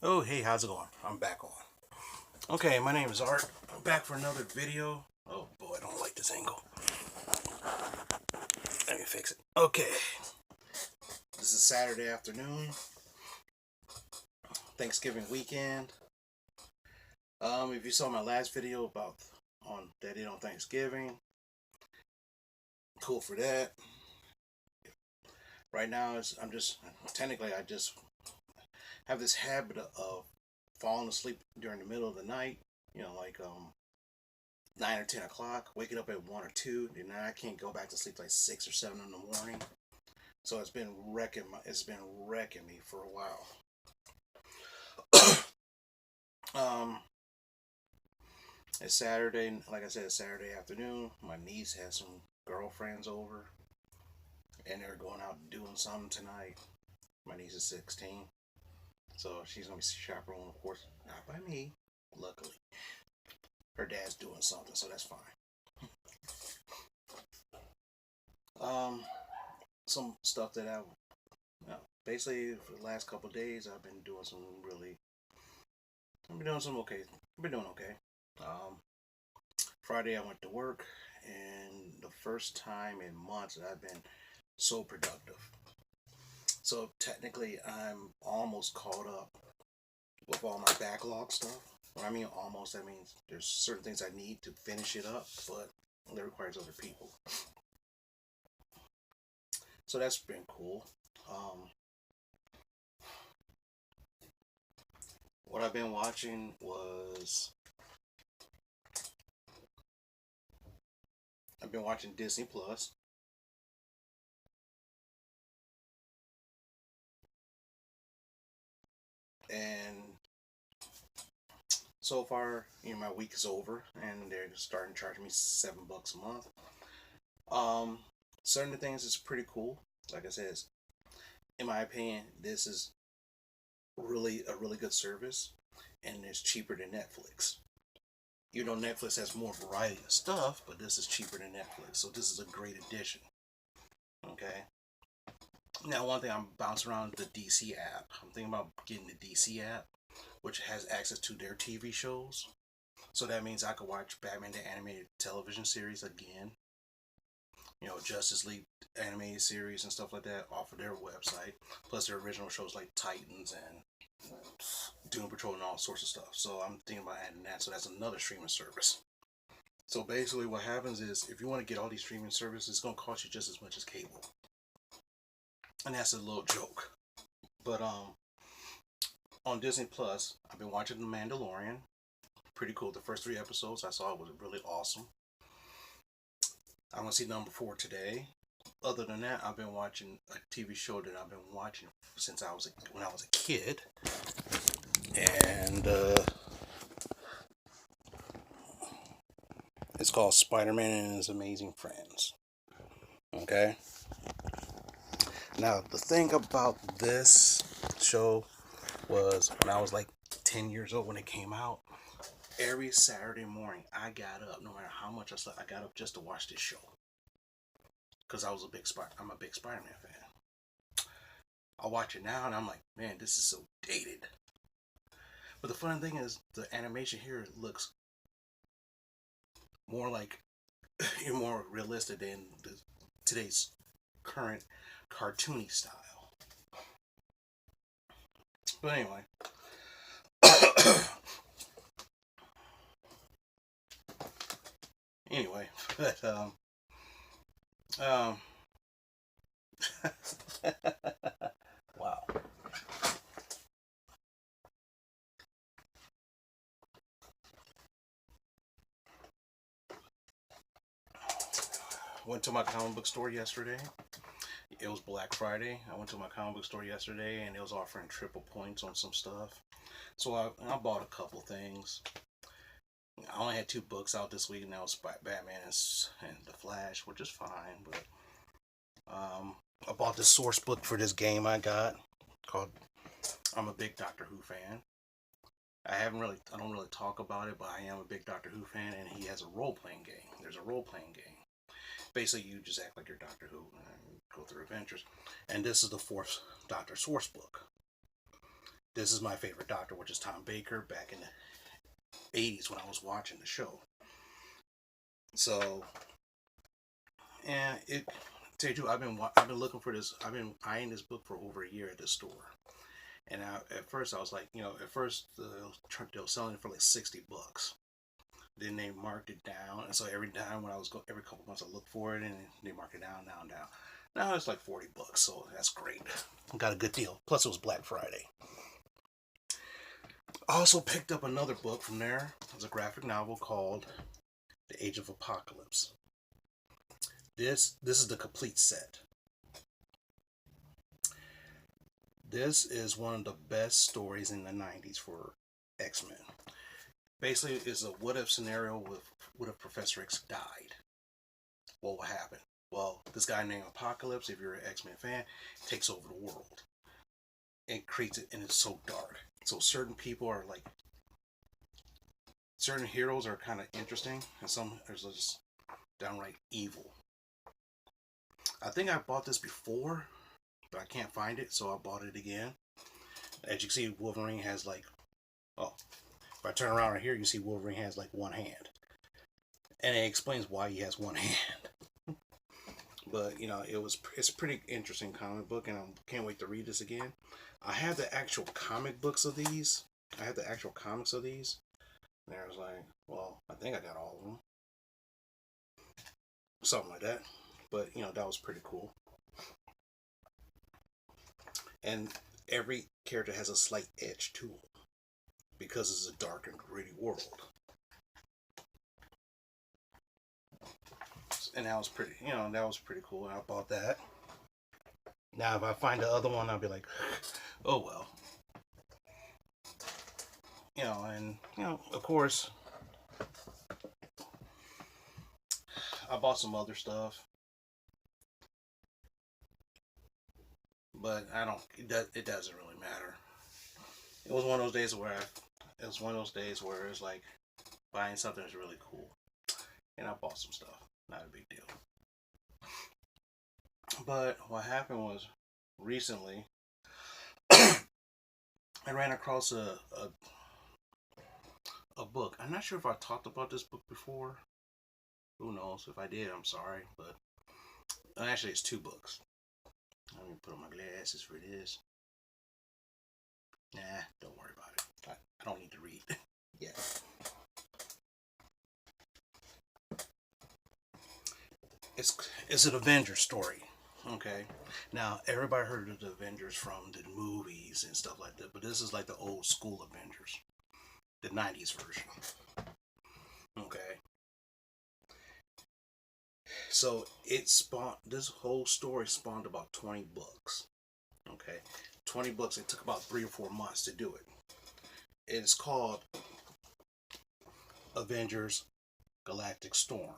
Oh, hey, how's it going? I'm back on. Okay, my name is Art. I'm back for another video. Oh boy, I don't like this angle. Let me fix it. Okay, this is Saturday afternoon, Thanksgiving weekend. If you saw my last video about on that did on Thanksgiving, cool for that. Right now, I'm just technically I just have this habit of falling asleep during the middle of the night. Like 9 or 10 o'clock, waking up at 1 or 2, and then I can't go back to sleep like 6 or 7 in the morning. So it's been wrecking me for a while. um, it's Saturday, like I said, it's Saturday afternoon. My niece has some girlfriends over, and they're going out doing something tonight. My niece is 16, so she's gonna be chaperoned, of course, not by me. Luckily, her dad's doing something, so that's fine. Um, some stuff that basically for the last couple of days I've been doing some really I've been doing some okay. I've been doing okay. Um, Friday I went to work, and the first time in months that I've been so productive. So technically I'm almost caught up with all my backlog stuff. When I mean almost, that means there's certain things I need to finish it up, but that requires other people. So that's been cool. Um, what I've been watching was I've been watching Disney Plus, and so far, my week is over, and they're starting to charge me $7 a month. Um, Certain things is pretty cool. Like I said, in my opinion, this is really a really good service, and it's cheaper than Netflix. You know, Netflix has more variety of stuff, but this is cheaper than Netflix, so this is a great addition. Okay. Now, one thing I'm bouncing around the DC app. I'm thinking about getting the DC app, which has access to their TV shows. So that means I could watch Batman the animated television series again. Justice League animated series and stuff like that off of their website. Plus their original shows like Titans and Doom Patrol and all sorts of stuff. So I'm thinking about adding that. So that's another streaming service. So basically, what happens is if you want to get all these streaming services, it's gonna cost you just as much as cable, and that's a little joke. But on Disney Plus, I've been watching The Mandalorian. Pretty cool. The first 3 episodes I saw was really awesome. I'm gonna see number 4 today. Other than that, I've been watching a TV show that I've been watching since when I was a kid, and it's called Spider-Man and His Amazing Friends. Okay. Now the thing about this show was when I was like 10 years old when it came out. Every Saturday morning, I got up, no matter how much I slept. I got up just to watch this show because I'm a big Spider-Man fan. I watch it now and I'm like, man, this is so dated. But the funny thing is, the animation here looks more like more realistic than today's current cartoony style. But anyway, anyway, but um, wow. Went to my comic book store yesterday. It was Black Friday. I went to my comic book store yesterday, and it was offering triple points on some stuff. So I bought a couple things. I only had 2 books out this week, and that was Batman and The Flash, which is fine. But I bought the source book for this game I got called. I'm a big Doctor Who fan. I don't really talk about it, but I am a big Doctor Who fan, and he has a role playing game. There's a role playing game. Basically, you just act like you're Doctor Who and go through adventures. And this is the fourth Doctor source book. this is my favorite Doctor, which is Tom Baker, back in the 80s when I was watching the show. So, and it, tell you the truth, I've been looking for this. I've been eyeing this book for over a year at the store. And at first I was like, at first they were selling it for like $60. Then they marked it down, and so every time when I was every couple months I looked for it, and they marked it down, down, down. Now it's like $40, so that's great. Got a good deal. Plus it was Black Friday. I also picked up another book from there. It's a graphic novel called The Age of Apocalypse. This is the complete set. This is one of the best stories in the 90s for X-Men. Basically, it's a what-if scenario with what if Professor X died. What will happen? Well, this guy named Apocalypse, if you're an X-Men fan, takes over the world and creates it, and it's so dark. So certain people are like, certain heroes are kind of interesting, and some are just downright evil. I think I bought this before, but I can't find it, so I bought it again. As you can see, Wolverine has like, oh, if I turn around right here, you see Wolverine has like one hand. And it explains why he has one hand. But, it's a pretty interesting comic book, and I can't wait to read this again. I have the actual comic books of these. I have the actual comics of these. And I was like, well, I think I got all of them. Something like that. But, that was pretty cool. And every character has a slight edge to them, because it's a dark and gritty world. And that was pretty, that was pretty cool. I bought that. Now, if I find the other one, I'll be like, oh well. And, of course, I bought some other stuff. But it doesn't really matter. It was one of those days where it's like buying something is really cool. And I bought some stuff. Not a big deal. But what happened was, recently, I ran across a book. I'm not sure if I talked about this book before. Who knows? If I did, I'm sorry. But actually, it's 2 books. Let me put on my glasses for this. Nah, don't worry about it. I don't need to read. Yeah. It's an Avengers story. Okay. Now, everybody heard of the Avengers from the movies and stuff like that, but this is like the old school Avengers. The 90s version. Okay. So this whole story spawned about 20 books. Okay. 20 books. It took about 3 or 4 months to do it. It's called Avengers Galactic Storm.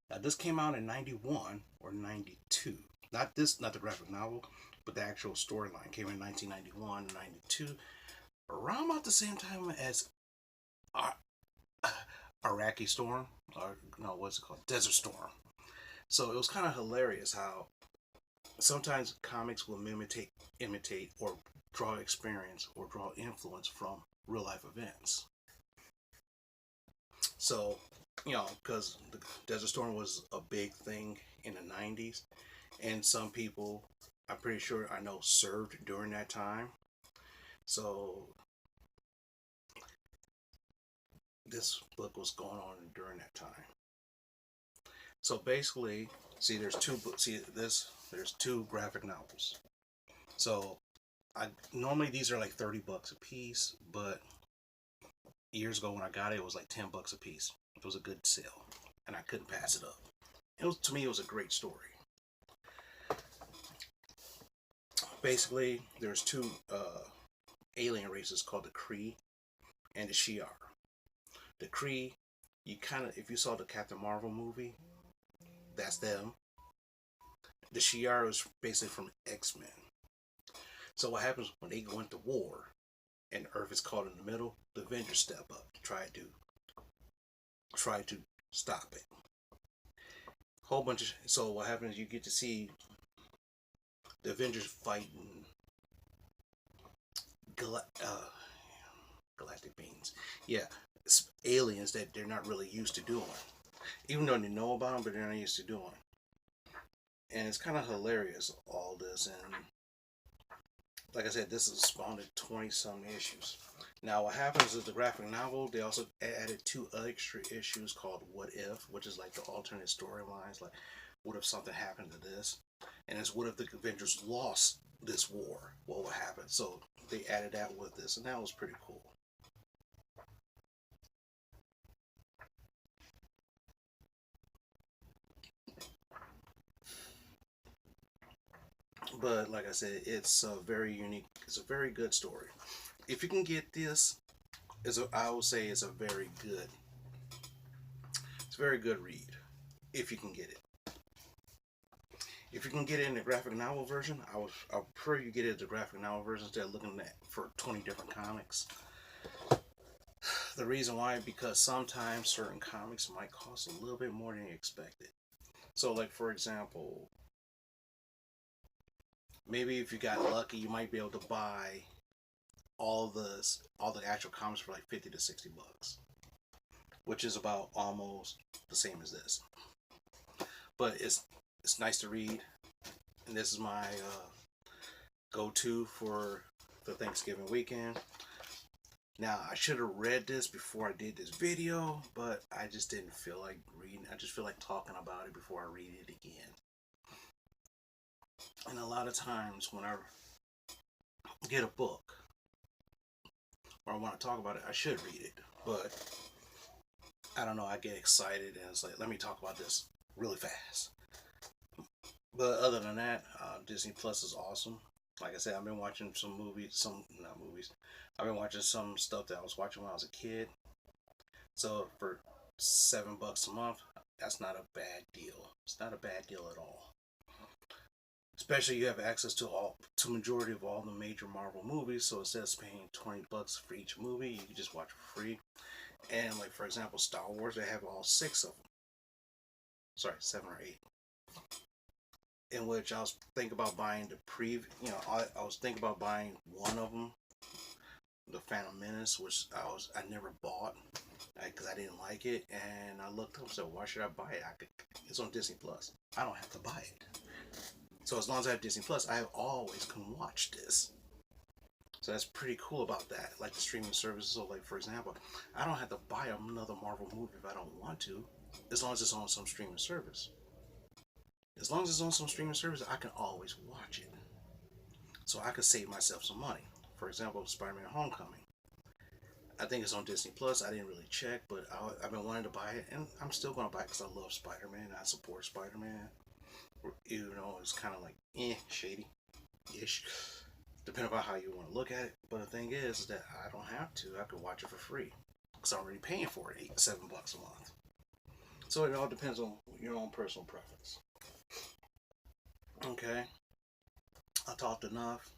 Now, this came out in 91 or 92. Not the graphic novel, but the actual storyline came in 1991, 92, around about the same time as Iraqi Storm, or no, what's it called? Desert Storm. So it was kind of hilarious how sometimes comics will imitate, or draw experience or draw influence from real life events. So, because the Desert Storm was a big thing in the 90s, and some people, I'm pretty sure I know, served during that time. So this book was going on during that time. So basically, see, there's 2 books. See this? There's 2 graphic novels. So normally these are like $30 a piece, but years ago when I got it, it was like $10 a piece. It was a good sale, and I couldn't pass it up. To me, it was a great story. Basically, there's 2 alien races called the Kree and the Shi'ar. The Kree, if you saw the Captain Marvel movie, that's them. The Shi'ar is basically from X-Men. So what happens when they go into war and Earth is caught in the middle? The Avengers step up to try to stop it. So what happens? You get to see the Avengers fighting galactic beings. Yeah, it's aliens that they're not really used to doing. Even though they know about them, but they're not used to doing. And it's kind of hilarious, all this. And like I said, this has spawned 20 some issues. Now, what happens is the graphic novel, they also added 2 extra issues called What If, which is like the alternate storylines. Like, what if something happened to this? And it's what if the Avengers lost this war? What would happen? So they added that with this, and that was pretty cool. But like I said, it's a very unique, it's a very good story. If you can get this, I would say it's a very good, it's a very good read. If you can get it. If you can get it in the graphic novel version, I prefer you get it in the graphic novel version instead of looking at for 20 different comics. The reason why, because sometimes certain comics might cost a little bit more than you expected. So, like for example, maybe if you got lucky, you might be able to buy all the actual comics for like 50 to 60 bucks, which is about almost the same as this. But it's nice to read, and this is my go-to for the Thanksgiving weekend. Now, I should have read this before I did this video, but I just didn't feel like reading. I just feel like talking about it before I read it again. And a lot of times when I get a book or I want to talk about it, I should read it. But I don't know, I get excited and it's like, let me talk about this really fast. But other than that, Disney Plus is awesome. Like I said, I've been watching some movies, not movies. I've been watching some stuff that I was watching when I was a kid. So for $7 a month, that's not a bad deal. It's not a bad deal at all. Especially you have access to majority of all the major Marvel movies. So instead of paying $20 for each movie, you can just watch for free. And like for example, Star Wars, they have all 6 of them. Sorry, 7 or 8. In which I was thinking about buying I was thinking about buying one of them, the Phantom Menace, which I never bought because I didn't like it, and I looked up and said, why should I buy it? It's on Disney Plus. I don't have to buy it. So as long as I have Disney Plus, I always can watch this. So that's pretty cool about that. Like the streaming services. So like for example, I don't have to buy another Marvel movie if I don't want to, as long as it's on some streaming service. As long as it's on some streaming service, I can always watch it. So I could save myself some money. For example, Spider-Man Homecoming. I think it's on Disney Plus. I didn't really check, but I've been wanting to buy it, and I'm still going to buy it because I love Spider-Man. I support Spider-Man. You know, it's kind of like, shady-ish, depending on how you want to look at it. But the thing is that I don't have to. I can watch it for free because I'm already paying for it, $7 a month. So it all depends on your own personal preference. Okay, I talked enough.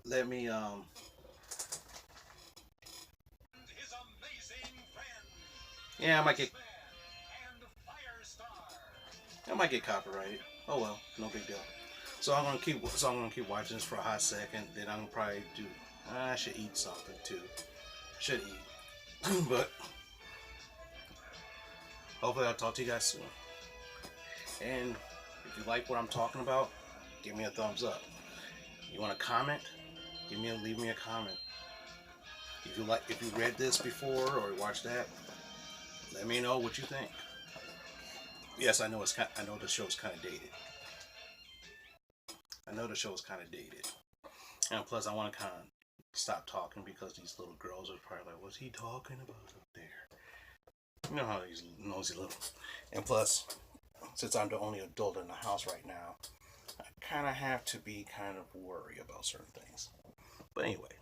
Let me yeah, I might get copyrighted. Oh well, no big deal. So I'm gonna keep watching this for a hot second. Then I'm gonna probably do. I should eat something too. I should eat, but hopefully I'll talk to you guys soon. And if you like what I'm talking about, give me a thumbs up. You want to comment? Leave me a comment. If you read this before or watched that, let me know what you think. Yes, I know I know the show's kind of dated. I know the show's kind of dated, and plus I want to kind of stop talking because these little girls are probably like, "What's he talking about up there?" You know how he's nosy little. And plus, since I'm the only adult in the house right now, I kind of have to be kind of worried about certain things. But anyway,